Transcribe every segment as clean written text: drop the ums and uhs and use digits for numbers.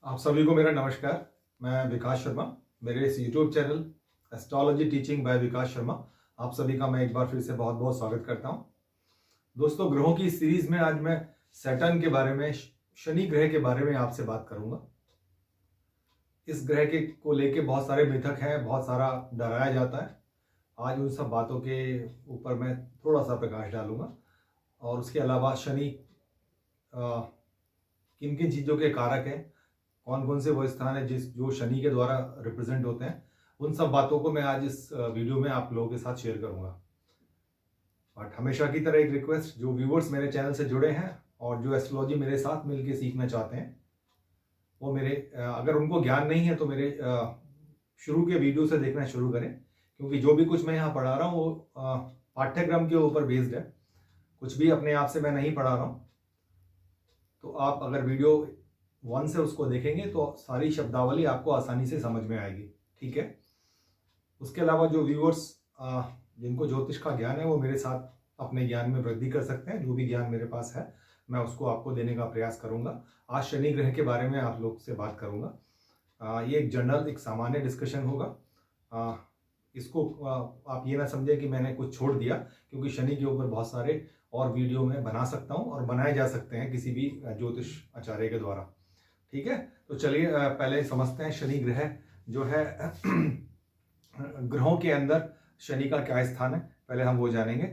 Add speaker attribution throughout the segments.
Speaker 1: आप सभी को मेरा नमस्कार। मैं विकास शर्मा। मेरे इस YouTube channel astrology teaching by Vikas Sharma आप सभी का मैं एक बार फिर से बहुत बहुत स्वागत करता हूं। दोस्तों, ग्रहों की सीरीज में आज मैं सैटर्न के बारे में, शनि ग्रह के बारे में आपसे बात करूंगा। इस ग्रह के को लेके बहुत सारे मिथक हैं, बहुत सारा डराया जाता है। आज उन सब बातों के ऊपर मैं थोड़ा सा प्रकाश डालूंगा। और उसके अलावा शनि किन किन चीज़ों के कारक हैं, कौन कौन से वो स्थान है जो शनि के द्वारा रिप्रेजेंट होते हैं, उन सब बातों को मैं आज इस वीडियो में आप लोगों के साथ शेयर करूंगा। बट हमेशा की तरह एक रिक्वेस्ट, जो व्यूवर्स मेरे चैनल से जुड़े हैं और जो एस्ट्रोलॉजी मेरे साथ मिलकर सीखना चाहते हैं, वो मेरे अगर उनको ज्ञान नहीं है तो मेरे शुरू के वीडियो से देखना शुरू करें, क्योंकि जो भी कुछ मैं यहाँ पढ़ा रहा हूँ वो पाठ्यक्रम के ऊपर बेस्ड है। कुछ भी अपने आप से मैं नहीं पढ़ा रहा हूँ। तो आप अगर वीडियो 1 से उसको देखेंगे तो सारी शब्दावली आपको आसानी से समझ में आएगी। ठीक है। उसके अलावा जो व्यूअर्स जिनको ज्योतिष का ज्ञान है, वो मेरे साथ अपने ज्ञान में वृद्धि कर सकते हैं। जो भी ज्ञान मेरे पास है मैं उसको आपको देने का प्रयास करूंगा। आज शनि ग्रह के बारे में आप लोग से बात करूंगा। ये एक जनरल, एक सामान्य डिस्कशन होगा। इसको आप ये ना समझें कि मैंने कुछ छोड़ दिया, क्योंकि शनि के ऊपर बहुत सारे और वीडियो मैं बना सकता हूँ और बनाए जा सकते हैं किसी भी ज्योतिष आचार्य के द्वारा। ठीक है। तो चलिए पहले समझते हैं शनि ग्रह जो है ग्रहों के अंदर शनि का क्या स्थान है, पहले हम वो जानेंगे।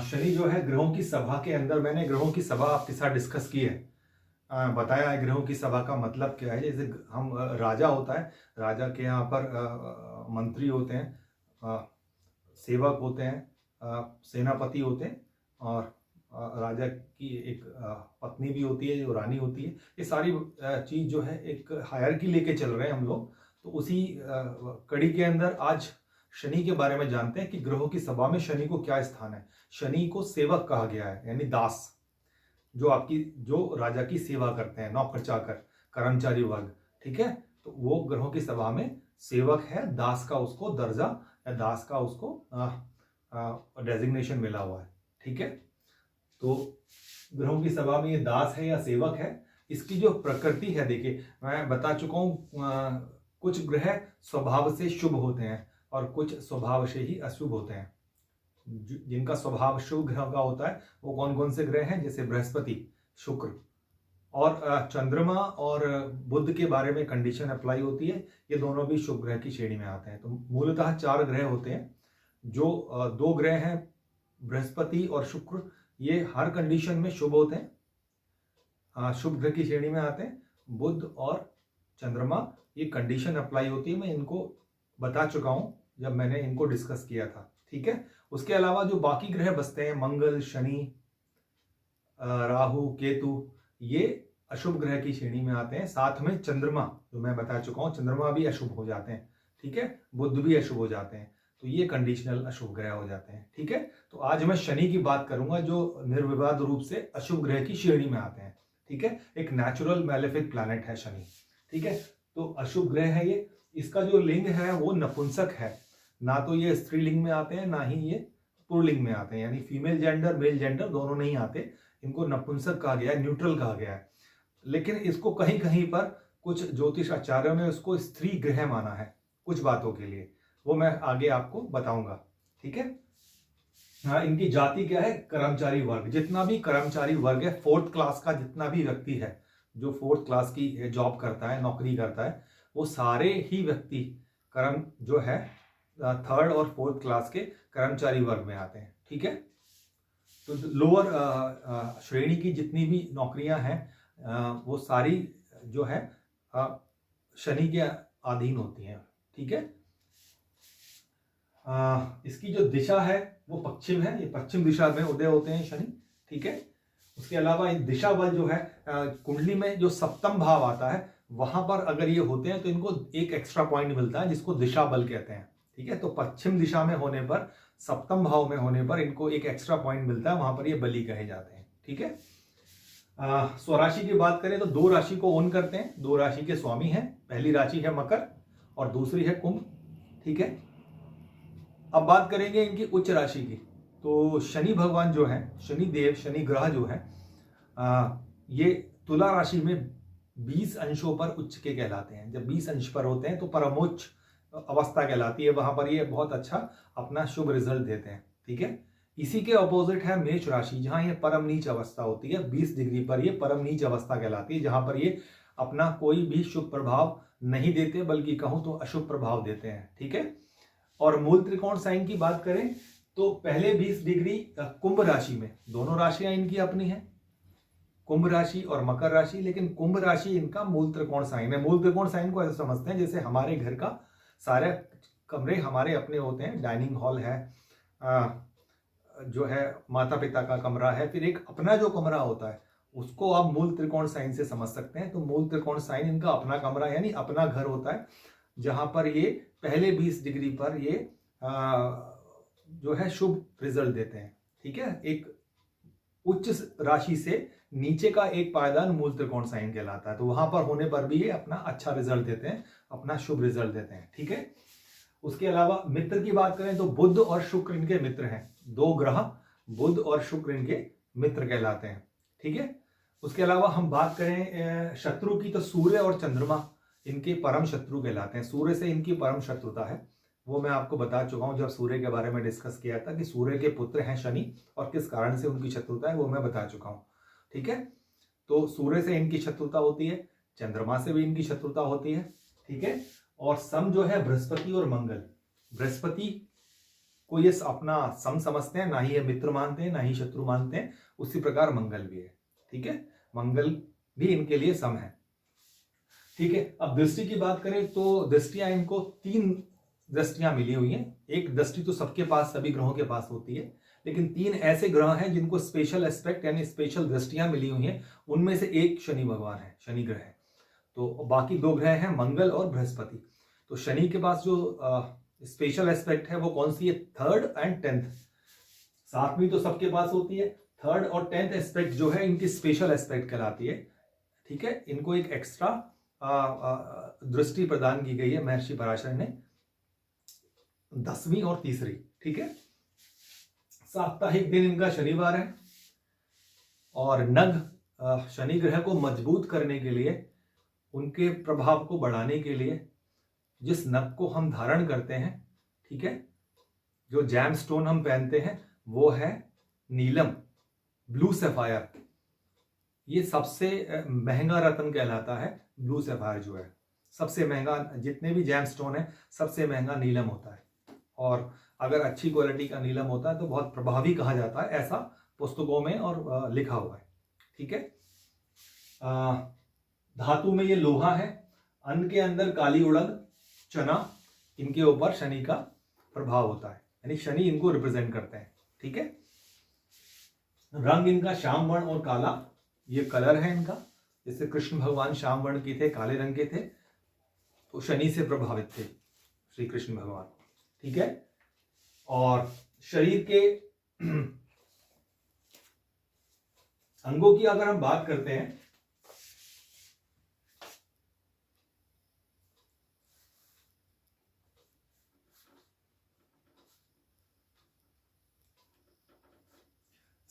Speaker 1: शनि जो है ग्रहों की सभा के अंदर, मैंने ग्रहों की सभा आपके साथ डिस्कस की है, बताया है ग्रहों की सभा का मतलब क्या है। जैसे हम राजा होता है, राजा के यहाँ पर मंत्री होते हैं, सेवक होते हैं, सेनापति होते हैं, और राजा की एक पत्नी भी होती है जो रानी होती है। ये सारी चीज जो है एक हायरार्की लेके चल रहे हैं हम लोग। तो उसी कड़ी के अंदर आज शनि के बारे में जानते हैं कि ग्रहों की सभा में शनि को क्या स्थान है। शनि को सेवक कहा गया है, यानी दास, जो राजा की सेवा करते हैं, नौकर चाकर, कर्मचारी वर्ग। ठीक है। तो वो ग्रहों की सभा में सेवक है, दास का उसको दर्जा या दास का उसको डेजिग्नेशन मिला हुआ है। ठीक है। तो ग्रहों की सभा में ये दास है या सेवक है। इसकी जो प्रकृति है, देखिए मैं बता चुका हूं, कुछ ग्रह स्वभाव से शुभ होते हैं और कुछ स्वभाव से ही अशुभ होते हैं। जिनका स्वभाव शुभ ग्रह का होता है वो कौन कौन से ग्रह हैं, जैसे बृहस्पति, शुक्र और चंद्रमा और बुध के बारे में कंडीशन अप्लाई होती है। ये दोनों भी शुभ ग्रह की श्रेणी में आते हैं। तो मूलतः 4 ग्रह होते हैं। जो 2 ग्रह हैं, बृहस्पति और शुक्र, ये हर कंडीशन में शुभ होते हैं, शुभ ग्रह की श्रेणी में आते हैं। बुध और चंद्रमा, ये कंडीशन अप्लाई होती है, मैं इनको बता चुका हूं जब मैंने इनको डिस्कस किया था। ठीक है। उसके अलावा जो बाकी ग्रह बसते हैं, मंगल, शनि, राहु, केतु, ये अशुभ ग्रह की श्रेणी में आते हैं। साथ में चंद्रमा, जो मैं बता चुका हूं, चंद्रमा भी अशुभ हो जाते हैं। ठीक है। बुध भी अशुभ हो जाते हैं। तो ये कंडीशनल अशुभ ग्रह हो जाते हैं। ठीक है। तो आज मैं शनि की बात करूंगा, जो निर्विवाद रूप से अशुभ ग्रह की श्रेणी में आते हैं। ठीक है। एक नेचुरल मैलेफिक प्लैनेट है शनि। ठीक है। तो अशुभ ग्रह है ये। इसका जो लिंग है वो नपुंसक है। ना तो ये स्त्रीलिंग में आते हैं, ना ही ये पुल्लिंग में आते हैं, यानी फीमेल जेंडर मेल जेंडर दोनों नहीं आते। इनको नपुंसक कहा गया है, न्यूट्रल कहा गया है। लेकिन इसको कहीं कहीं पर कुछ ज्योतिष आचार्यों ने उसको स्त्री ग्रह माना है कुछ बातों के लिए, वो मैं आगे आपको बताऊंगा। ठीक है। हाँ, इनकी जाति क्या है, कर्मचारी वर्ग। जितना भी कर्मचारी वर्ग है, 4th क्लास का जितना भी व्यक्ति है, जो 4th क्लास की जॉब करता है, नौकरी करता है, वो सारे ही व्यक्ति कर्म जो है 3rd और 4th क्लास के कर्मचारी वर्ग में आते हैं। ठीक है। तो लोअर श्रेणी की जितनी भी नौकरियां हैं, वो सारी जो है शनि के अधीन होती हैं। ठीक है। इसकी जो दिशा है वो पश्चिम है। ये पश्चिम दिशा में उदय होते हैं शनि। ठीक है। उसके अलावा दिशा बल जो है, कुंडली में जो 7म भाव आता है, वहां पर अगर ये होते हैं तो इनको एक एक्स्ट्रा पॉइंट मिलता है, जिसको दिशा बल कहते हैं। ठीक है। तो पश्चिम दिशा में होने पर, 7म भाव में होने पर इनको एक एक्स्ट्रा पॉइंट मिलता है, वहां पर ये बली कहे जाते हैं। ठीक है। स्वराशि की बात करें तो 2 राशि को ओन करते हैं, 2 राशि के स्वामी हैं। पहली राशि है मकर और दूसरी है कुंभ। ठीक है। अब बात करेंगे इनकी उच्च राशि की। तो शनि भगवान जो है, शनि देव, शनि ग्रह जो है, ये तुला राशि में 20 अंशों पर उच्च के कहलाते हैं। जब 20 अंश पर होते हैं तो परमोच्च अवस्था कहलाती है, वहां पर ये बहुत अच्छा अपना शुभ रिजल्ट देते हैं। ठीक है, इसी के ऑपोजिट है मेष राशि, जहां ये परम नीच अवस्था होती है। 20 डिग्री पर ये परम नीच अवस्था कहलाती है, जहां पर ये अपना कोई भी शुभ प्रभाव नहीं देते, बल्कि कहूं तो अशुभ प्रभाव देते हैं। ठीक है, और मूल त्रिकोण साइन की बात करें तो पहले 20 डिग्री कुंभ राशि में, दोनों राशियां इनकी अपनी हैं, कुंभ राशि और मकर राशि, लेकिन कुंभ राशि इनका मूल त्रिकोण साइन है। मूल त्रिकोण साइन को ऐसे समझते हैं जैसे हमारे घर का सारे कमरे हमारे अपने होते हैं, डाइनिंग हॉल है, जो है माता पिता का कमरा है, फिर एक अपना जो कमरा होता है उसको आप मूल त्रिकोण साइन से समझ सकते हैं। तो मूल त्रिकोण साइन इनका अपना कमरा यानी अपना घर होता है, जहां पर ये पहले 20 डिग्री पर ये जो है शुभ रिजल्ट देते हैं। ठीक है, एक उच्च राशि से नीचे का एक पायदान मूल त्रिकोण साइन कहलाता है, तो वहां पर होने पर भी ये अपना अच्छा रिजल्ट देते हैं, अपना शुभ रिजल्ट देते हैं। ठीक है, उसके अलावा मित्र की बात करें तो बुध और शुक्र इनके मित्र हैं, दो ग्रह बुध और शुक्र इनके मित्र कहलाते हैं। ठीक है, उसके अलावा हम बात करें शत्रु की तो सूर्य और चंद्रमा इनके परम शत्रु कहलाते हैं। सूर्य से इनकी परम शत्रुता है, वो मैं आपको बता चुका हूं जब सूर्य के बारे में डिस्कस किया था कि सूर्य के पुत्र हैं शनि और किस कारण से उनकी शत्रुता है, वो मैं बता चुका हूं। ठीक है, तो सूर्य से इनकी शत्रुता होती है, चंद्रमा से भी इनकी शत्रुता होती है। ठीक है, और सम जो है बृहस्पति और मंगल, बृहस्पति को ये अपना सम समझते हैं, ना ही ये मित्र मानते हैं ना ही शत्रु मानते हैं, उसी प्रकार मंगल भी है। ठीक है, मंगल भी इनके लिए सम है। ठीक है, अब दृष्टि की बात करें तो दृष्टियां इनको 3 दृष्टियां मिली हुई हैं। एक दृष्टि तो सबके पास, सभी ग्रहों के पास होती है, लेकिन 3 ऐसे ग्रह हैं जिनको स्पेशल एस्पेक्ट यानी स्पेशल दृष्टियां मिली हुई हैं। उनमें से एक शनि भगवान है, शनि ग्रह है, तो बाकी 2 ग्रह हैं मंगल और बृहस्पति। तो शनि के पास जो स्पेशल एस्पेक्ट है वो कौन सी है? 3rd and 10th। 7वीं तो सबके पास होती है, 3rd और 10th एस्पेक्ट जो है इनकी स्पेशल एस्पेक्ट कहलाती है। ठीक है, इनको एक एक्स्ट्रा दृष्टि प्रदान की गई है महर्षि पराशर ने, 10वीं और 3री। ठीक है, साप्ताहिक दिन इनका शनिवार है, और नग शनि ग्रह को मजबूत करने के लिए, उनके प्रभाव को बढ़ाने के लिए जिस नग को हम धारण करते हैं, ठीक है, जो जैम स्टोन हम पहनते हैं वो है नीलम, ब्लू सैफायर। ये सबसे महंगा रत्न कहलाता है, ब्लू सैफायर जो है सबसे महंगा, जितने भी जैम स्टोन है सबसे महंगा नीलम होता है, और अगर अच्छी क्वालिटी का नीलम होता है तो बहुत प्रभावी कहा जाता है, ऐसा पुस्तकों में और लिखा हुआ है। ठीक है, धातु में ये लोहा है, अन्न के अंदर काली उड़द, चना, इनके ऊपर शनि का प्रभाव होता है, यानी शनि इनको रिप्रेजेंट करते हैं। ठीक है, रंग इनका श्याम वर्ण और काला, ये कलर है इनका, जैसे कृष्ण भगवान श्याम वर्ण के थे, काले रंग के थे, तो शनि से प्रभावित थे श्री कृष्ण भगवान। ठीक है, और शरीर के अंगों की अगर हम बात करते हैं,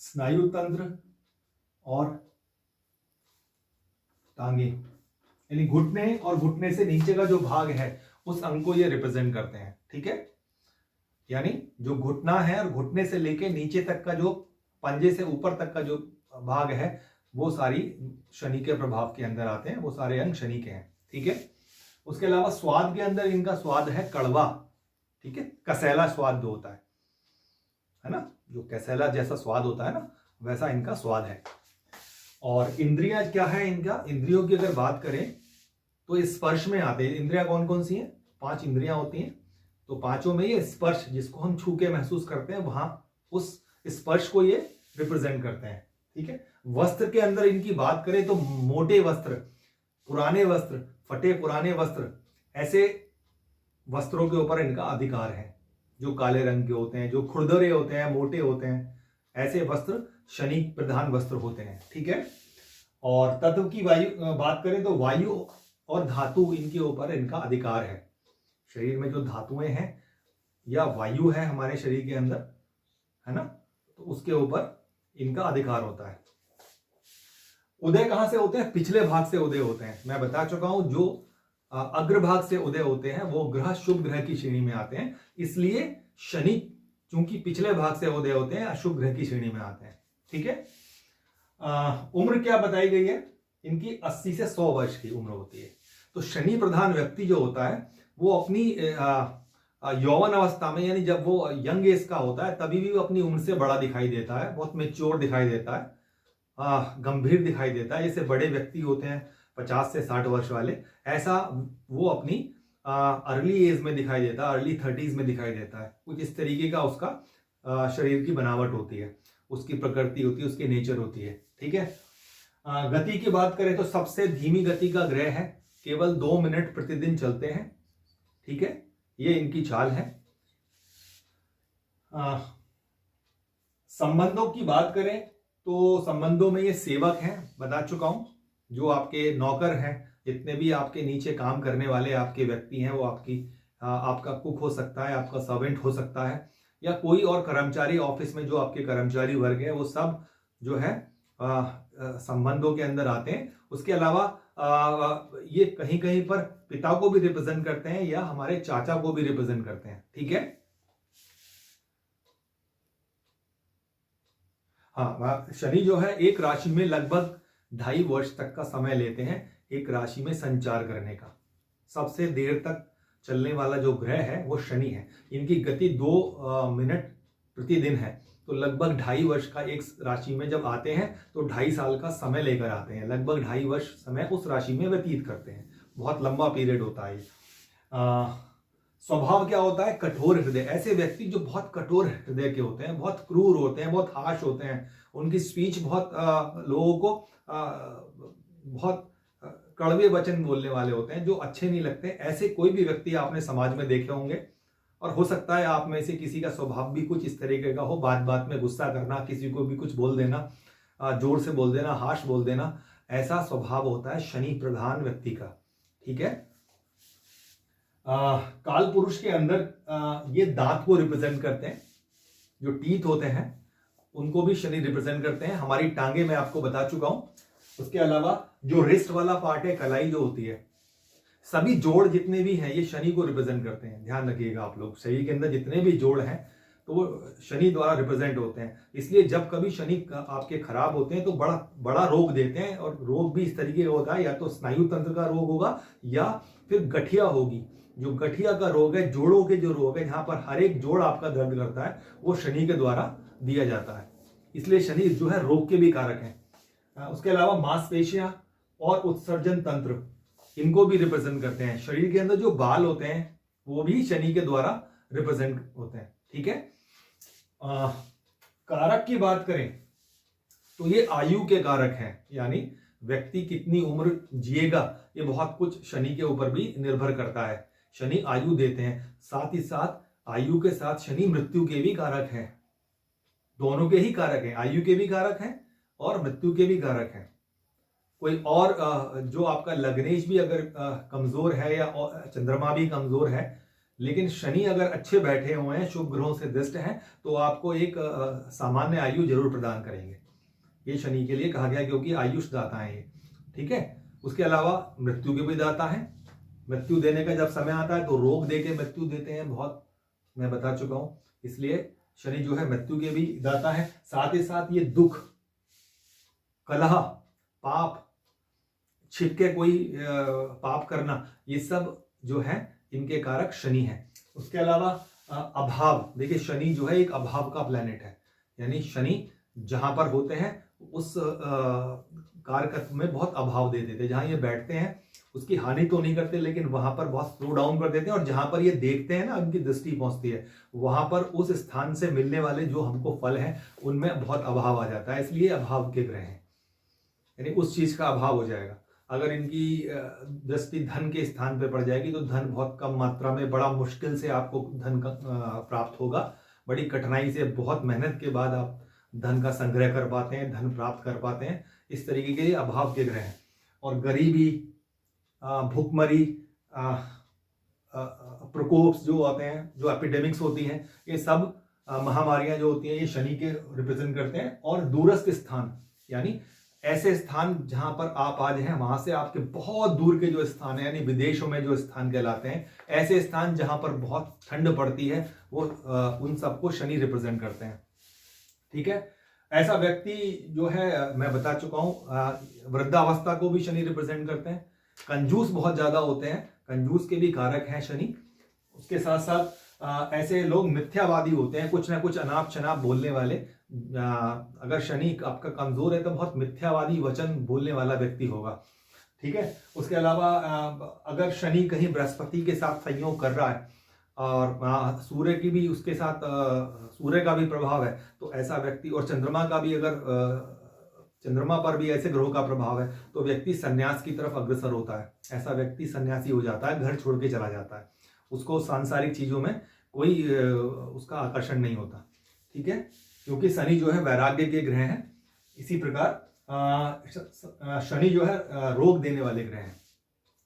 Speaker 1: स्नायु तंत्र और टांगे, यानी घुटने और घुटने से नीचे का जो भाग है उस अंग को ये रिप्रेजेंट करते हैं। ठीक है, यानी जो घुटना है और घुटने से लेके नीचे तक का जो पंजे से ऊपर तक का जो भाग है वो सारी शनि के प्रभाव के अंदर आते हैं, वो सारे अंग शनि के हैं। ठीक है, उसके अलावा स्वाद के अंदर इनका स्वाद है कड़वा। ठीक है, कसैला स्वाद जो होता है ना, जो कसैला जैसा स्वाद होता है ना, वैसा इनका स्वाद है। और इंद्रियां क्या है इनका? इंद्रियों की अगर बात करें तो स्पर्श में आते हैं। इंद्रियां कौन कौन सी हैं? 5 इंद्रियां होती हैं, तो पांचों में ये स्पर्श, जिसको हम छू के महसूस करते हैं, वहां उस स्पर्श को ये रिप्रेजेंट करते हैं। ठीक है, वस्त्र के अंदर इनकी बात करें तो मोटे वस्त्र, पुराने वस्त्र, फटे पुराने वस्त्र, ऐसे वस्त्रों के ऊपर इनका अधिकार है, जो काले रंग के होते हैं, जो खुरदरे होते हैं, मोटे होते हैं, ऐसे वस्त्र शनि प्रधान वस्त्र होते हैं। ठीक है, और तत्व की वायु बात करें तो वायु और धातु, इनके ऊपर इनका अधिकार है। शरीर में जो धातुएं हैं या वायु है हमारे शरीर के अंदर, है ना, तो उसके ऊपर इनका अधिकार होता है। उदय कहां से होते हैं? पिछले भाग से उदय होते हैं। मैं बता चुका हूं, जो अग्रभाग से उदय होते हैं वो ग्रह शुभ ग्रह की श्रेणी में आते हैं। इसलिए शनि चूंकि पिछले भाग से उदय होते हैं, अशुभ ग्रह की श्रेणी में आते हैं। ठीक है। उम्र क्या बताई गई है? इनकी 80 से 100 वर्ष की उम्र होती है। तो शनि प्रधान व्यक्ति जो होता है वो अपनी यौवन अवस्था में, यानी जब वो यंग एज का होता है, तभी भी वो अपनी उम्र से बड़ा दिखाई देता है, बहुत मेच्योर दिखाई देता है, गंभीर दिखाई देता है। जैसे बड़े व्यक्ति होते हैं 50 से 60 वर्ष वाले, ऐसा वो अपनी अर्ली एज में दिखाई देता है, अर्ली 30s में दिखाई देता है। कुछ इस तरीके का उसका शरीर की बनावट होती है, उसकी प्रकृति होती है, उसकी नेचर होती है। ठीक है। गति की बात करें तो सबसे धीमी गति का ग्रह है, केवल 2 मिनट प्रतिदिन चलते हैं। ठीक है, ये इनकी चाल है। संबंधों की बात करें तो संबंधों में ये सेवक हैं, बता चुका हूं। जो आपके नौकर हैं, जितने भी आपके नीचे काम करने वाले आपके व्यक्ति हैं, वो आपका कुक हो सकता है, आपका सर्वेंट हो सकता है, या कोई और कर्मचारी ऑफिस में जो आपके कर्मचारी वर्ग है, वो सब जो है संबंधों के अंदर आते हैं। उसके अलावा ये कहीं कहीं पर पिता को भी रिप्रेजेंट करते हैं या हमारे चाचा को भी रिप्रेजेंट करते हैं। ठीक है। हाँ, शनि जो है एक राशि में लगभग 2.5 वर्ष तक का समय लेते हैं एक राशि में संचार करने का। सबसे देर तक चलने वाला जो ग्रह है वो शनि है। इनकी गति 2 मिनट प्रतिदिन है। तो लगभग 2.5 वर्ष का एक राशि में जब आते हैं तो 2.5 साल का समय लेकर आते हैं। लगभग 2.5 वर्ष समय उस राशि में व्यतीत करते हैं। बहुत लंबा पीरियड होता है। स्वभाव क्या होता है? कठोर हृदय। ऐसे व्यक्ति जो बहुत कठोर हृदय के होते हैं, बहुत क्रूर होते हैं, बहुत हार्श होते हैं, उनकी स्पीच बहुत लोगों को बहुत कड़वे वचन बोलने वाले होते हैं, जो अच्छे नहीं लगते। ऐसे कोई भी व्यक्ति आपने समाज में देखे होंगे, और हो सकता है आप में से किसी का स्वभाव भी कुछ इस तरीके का हो। बात बात में गुस्सा करना, किसी को भी कुछ बोल देना, जोर से बोल देना, हार्श बोल देना, ऐसा स्वभाव होता है शनि प्रधान व्यक्ति का। ठीक है। काल पुरुष के अंदर ये दांत को रिप्रेजेंट करते हैं, जो टीथ होते हैं उनको भी शनि रिप्रेजेंट करते हैं। हमारी टांगे मैं आपको बता चुका हूं। उसके अलावा जो रिस्ट वाला पार्ट है, कलाई जो होती है, सभी जोड़ जितने भी हैं ये शनि को रिप्रेजेंट करते हैं। ध्यान रखिएगा आप लोग, शरीर के अंदर जितने भी जोड़ हैं तो वो शनि द्वारा रिप्रेजेंट होते हैं। इसलिए जब कभी शनि आपके खराब होते हैं तो बड़ा बड़ा रोग देते हैं, और रोग भी इस तरीके का होता है, या तो स्नायु तंत्र का रोग होगा या फिर गठिया होगी। जो गठिया का रोग है, जोड़ों के जो रोग है, जहां पर हर एक जोड़ आपका दर्द करता है, वो शनि के द्वारा दिया जाता है। इसलिए शनि जो है रोग के भी कारक है। उसके अलावा मांसपेशियां और उत्सर्जन तंत्र, इनको भी रिप्रेजेंट करते हैं। शरीर के अंदर जो बाल होते हैं वो भी शनि के द्वारा रिप्रेजेंट होते हैं। ठीक है। कारक की बात करें तो ये आयु के कारक हैं, यानी व्यक्ति कितनी उम्र जिएगा ये बहुत कुछ शनि के ऊपर भी निर्भर करता है। शनि आयु देते हैं, साथ ही साथ आयु के साथ शनि मृत्यु के भी कारक हैं। दोनों के ही कारक हैं, आयु के भी कारक हैं और मृत्यु के भी कारक हैं। कोई और जो आपका लग्नेश भी अगर कमजोर है या चंद्रमा भी कमजोर है, लेकिन शनि अगर अच्छे बैठे हुए हैं, शुभ ग्रहों से दृष्ट हैं, तो आपको एक सामान्य आयु जरूर प्रदान करेंगे। ये शनि के लिए कहा गया, क्योंकि आयुष दाता है ये। ठीक है। उसके अलावा मृत्यु के भी दाता है। मृत्यु देने का जब समय आता है तो रोग दे के मृत्यु देते हैं, बहुत मैं बता चुका हूं। इसलिए शनि जो है मृत्यु के भी दाता है। साथ ही साथ ये दुख, कलह, पाप, छिपके कोई पाप करना, ये सब जो है इनके कारक शनि है। उसके अलावा अभाव, देखिए शनि जो है एक अभाव का प्लैनेट है, यानी शनि जहां पर होते हैं उस कारकत्व में बहुत अभाव दे देते हैं। जहां ये बैठते हैं उसकी हानि तो नहीं करते, लेकिन वहां पर बहुत स्लो डाउन कर देते हैं, और जहां पर ये देखते हैं ना, उनकी दृष्टि पहुंचती है, वहां पर उस स्थान से मिलने वाले जो हमको फल हैं उनमें बहुत अभाव आ जाता है। इसलिए अभाव के ग्रह हैं, यानी उस चीज का अभाव हो जाएगा। अगर इनकी दृष्टि धन के स्थान पर पड़ जाएगी तो धन बहुत कम मात्रा में, बड़ा मुश्किल से आपको धन प्राप्त होगा। बड़ी कठिनाई से, बहुत मेहनत के बाद आप धन का संग्रह कर पाते हैं, धन प्राप्त कर पाते हैं। इस तरीके के अभाव के ग्रह हैं। और गरीबी, भूखमरी, प्रकोप जो आते हैं, जो एपिडेमिक्स होती हैं, ये सब महामारियां जो होती हैं ये शनि के रिप्रेजेंट करते हैं। और दूरस्थ स्थान, यानी ऐसे स्थान जहां पर आप आज हैं वहां से आपके बहुत दूर के जो स्थान है यानी विदेशों में जो स्थान कहलाते हैं, ऐसे स्थान जहां पर बहुत ठंड पड़ती है, वो उन सबको शनि रिप्रेजेंट करते हैं। ठीक है, ऐसा व्यक्ति जो है मैं बता चुका हूं, वृद्धावस्था को भी शनि रिप्रेजेंट करते हैं। कंजूस बहुत ज्यादा होते हैं, कंजूस के भी कारक हैं शनि। उसके साथ साथ ऐसे लोग मिथ्यावादी होते हैं, कुछ ना कुछ अनाप शनाप बोलने वाले। अगर शनि आपका कमजोर है तो बहुत मिथ्यावादी वचन बोलने वाला व्यक्ति होगा। ठीक है, उसके अलावा अगर शनि कहीं बृहस्पति के साथ संयोग कर रहा है और सूर्य की भी उसके साथ सूर्य का भी प्रभाव है, तो ऐसा व्यक्ति, और चंद्रमा का भी, अगर चंद्रमा पर भी ऐसे ग्रहों का प्रभाव है, तो व्यक्ति संन्यास की तरफ अग्रसर होता है। ऐसा व्यक्ति सन्यासी हो जाता है, घर छोड़ के चला जाता है, उसको सांसारिक चीजों में कोई उसका आकर्षण नहीं होता। ठीक है, क्योंकि शनि जो है वैराग्य के ग्रह हैं। इसी प्रकार शनि जो है रोग देने वाले ग्रह हैं,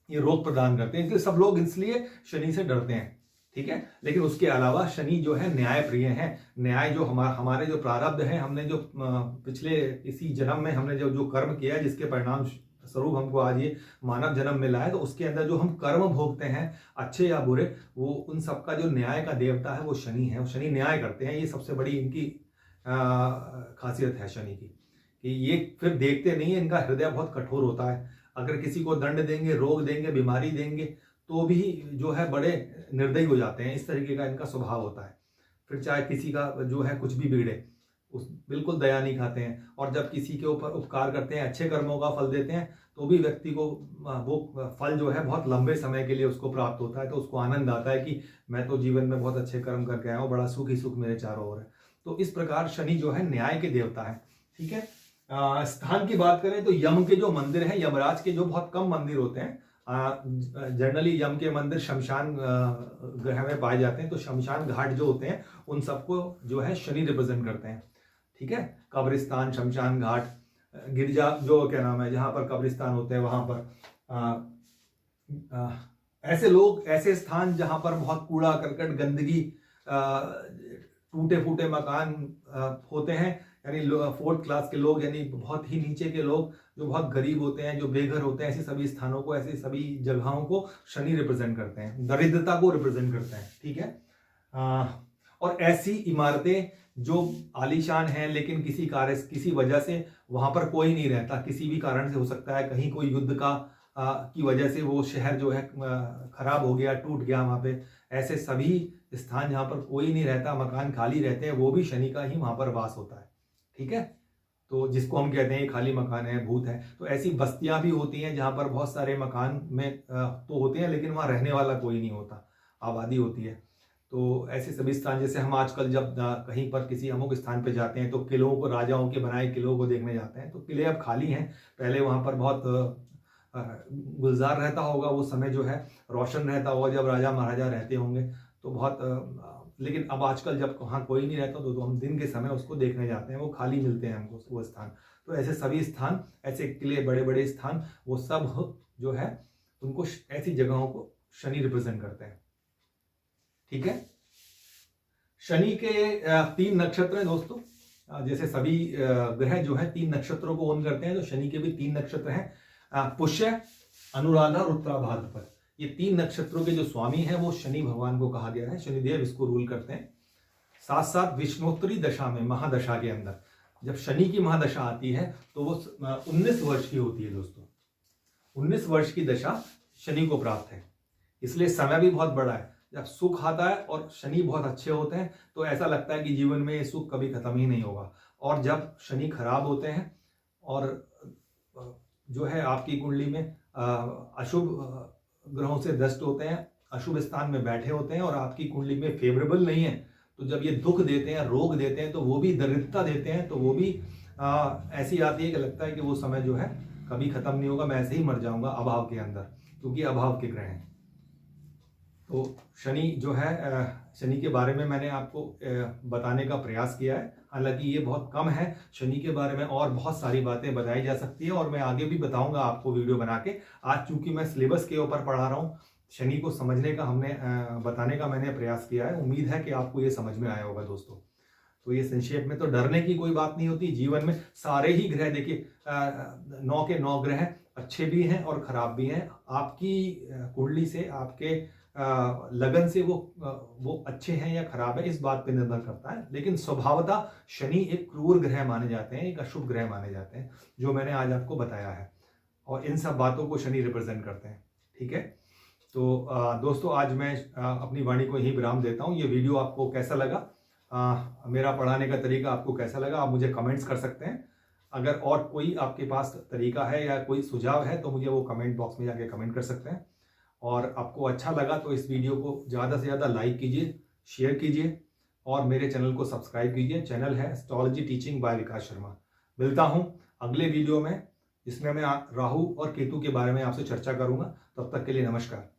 Speaker 1: ये रोग प्रदान करते हैं, इसलिए सब लोग इसलिए शनि से डरते हैं। ठीक है, लेकिन उसके अलावा शनि जो है न्याय प्रिय है। न्याय जो हमारे जो प्रारब्ध है, हमने जो पिछले इसी जन्म में हमने जो कर्म किया है, जिसके परिणाम स्वरूप हमको आज ये मानव जन्म मिला है, तो उसके अंदर जो हम कर्म भोगते हैं अच्छे या बुरे, वो उन सबका जो न्याय का देवता है वो शनि है। शनि न्याय करते हैं, ये सबसे बड़ी इनकी खासियत है शनि की, कि ये फिर देखते नहीं है, इनका हृदय बहुत कठोर होता है। अगर किसी को दंड देंगे, रोग देंगे, बीमारी देंगे, तो भी जो है बड़े निर्दयी हो जाते हैं। इस तरीके का इनका स्वभाव होता है। फिर चाहे किसी का जो है कुछ भी बिगड़े, उस बिल्कुल दया नहीं खाते हैं। और जब किसी के ऊपर उपकार करते हैं, अच्छे कर्मों का फल देते हैं, तो भी व्यक्ति को वो फल जो है बहुत लंबे समय के लिए उसको प्राप्त होता है। तो उसको आनंद आता है कि मैं तो जीवन में बहुत अच्छे कर्म करके आया हूँ, बड़ा सुख ही सुख मेरे चारों ओर है। तो इस प्रकार शनि जो है न्याय के देवता है। ठीक है, स्थान की बात करें तो यम के जो मंदिर हैं, यमराज के जो बहुत कम मंदिर होते हैं, जनरली यम के मंदिर शमशान ग्रह में पाए जाते हैं। तो शमशान घाट जो होते हैं, उन सबको जो है शनि रिप्रेजेंट करते हैं। ठीक है, कब्रिस्तान, शमशान घाट, गिरजा जो क्या नाम है, जहां पर कब्रिस्तान होते हैं, वहां पर ऐसे लोग, ऐसे स्थान जहां पर बहुत कूड़ा करकट, गंदगी, टूटे फूटे मकान होते हैं, यानी 4th क्लास के लोग, यानी बहुत ही नीचे के लोग, जो बहुत गरीब होते हैं, जो बेघर होते हैं, ऐसे सभी स्थानों को, ऐसे सभी जगहों को शनि रिप्रेजेंट करते हैं, दरिद्रता को रिप्रेजेंट करते हैं। ठीक है, और ऐसी इमारतें जो आलीशान हैं, लेकिन किसी वजह से वहां पर कोई नहीं रहता, किसी भी कारण से हो सकता है, कहीं कोई युद्ध का की वजह से वो शहर जो है खराब हो गया, टूट गया, वहां पे ऐसे सभी स्थान जहां पर कोई नहीं रहता, मकान खाली रहते हैं, वो भी शनि का ही वहां पर वास होता है। ठीक है, तो जिसको हम कहते हैं खाली मकान है, भूत है। तो ऐसी बस्तियां भी होती हैं जहां पर बहुत सारे मकान में तो होते हैं, लेकिन वहां रहने वाला कोई नहीं होता, आबादी होती है। तो ऐसे सभी स्थान, जैसे हम आजकल जब कहीं पर किसी अमुक स्थान पे जाते हैं, तो किलों को, राजाओं के बनाए किलों को देखने जाते हैं, तो किले अब खाली हैं। पहले वहां पर बहुत गुलजार रहता होगा, वो समय जो है रोशन रहता होगा, जब राजा महाराजा रहते होंगे, तो बहुत लेकिन अब आजकल जब वहाँ कोई नहीं रहता, तो हम दिन के समय उसको देखने जाते हैं, वो खाली मिलते हैं हमको वो स्थान। तो ऐसे सभी स्थान, ऐसे किले, बड़े बड़े स्थान, वो सब जो है उनको, ऐसी जगहों को शनि रिप्रेजेंट करते हैं। ठीक है, शनि के 3 नक्षत्र हैं दोस्तों। जैसे सभी ग्रह जो है 3 नक्षत्रों को ओन करते हैं, तो शनि के भी 3 नक्षत्र हैं, पुष्य, अनुराधा और उत्तरा भाद्रपद। ये 3 नक्षत्रों के जो स्वामी हैं वो शनि भगवान को कहा गया है, शनिदेव इसको रूल करते हैं। साथ साथ विष्णोत्तरी दशा में, महादशा के अंदर जब शनि की महादशा आती है, तो वो 19 वर्ष की होती है दोस्तों। 19 वर्ष की दशा शनि को प्राप्त है, इसलिए समय भी बहुत बड़ा है। जब सुख आता है और शनि बहुत अच्छे होते हैं, तो ऐसा लगता है कि जीवन में ये सुख कभी खत्म ही नहीं होगा। और जब शनि खराब होते हैं और जो है आपकी कुंडली में अशुभ ग्रहों से दष्ट होते हैं, अशुभ स्थान में बैठे होते हैं, और आपकी कुंडली में फेवरेबल नहीं है, तो जब ये दुख देते हैं, रोग देते हैं, तो वो भी दरिद्रता देते हैं, तो वो भी ऐसी आती है कि लगता है कि वो समय जो है कभी खत्म नहीं होगा, मैं ऐसे ही मर जाऊंगा अभाव के अंदर, क्योंकि अभाव के ग्रह हैं। तो शनि जो है, शनि के बारे में मैंने आपको बताने का प्रयास किया है, हालांकि ये बहुत कम है। शनि के बारे में और बहुत सारी बातें बताई जा सकती है, और मैं आगे भी बताऊंगा आपको वीडियो बना के। आज चूंकि मैं सिलेबस के ऊपर पढ़ा रहा हूँ, शनि को समझने का हमने बताने का मैंने प्रयास किया है। उम्मीद है कि आपको ये समझ में आया होगा दोस्तों। तो ये संक्षेप में तो डरने की कोई बात नहीं होती। जीवन में सारे ही ग्रह देखिए 9 के 9 ग्रह अच्छे भी हैं और खराब भी हैं। आपकी कुंडली से, आपके लगन से वो अच्छे हैं या खराब है, इस बात पे निर्भर करता है। लेकिन स्वभावतः शनि एक क्रूर ग्रह माने जाते हैं, एक अशुभ ग्रह माने जाते हैं, जो मैंने आज आपको बताया है। और इन सब बातों को शनि रिप्रेजेंट करते हैं। ठीक है, तो दोस्तों आज मैं अपनी वाणी को यही विराम देता हूँ। ये वीडियो आपको कैसा लगा, मेरा पढ़ाने का तरीका आपको कैसा लगा, आप मुझे कमेंट्स कर सकते हैं। अगर और कोई आपके पास तरीका है या कोई सुझाव है तो मुझे वो कमेंट बॉक्स में जाके कमेंट कर सकते हैं। और आपको अच्छा लगा तो इस वीडियो को ज़्यादा से ज़्यादा लाइक कीजिए, शेयर कीजिए और मेरे चैनल को सब्सक्राइब कीजिए। चैनल है astrology teaching by Vikas Sharma. मिलता हूँ अगले वीडियो में, जिसमें मैं राहु और केतु के बारे में आपसे चर्चा करूँगा। तब तक के लिए नमस्कार।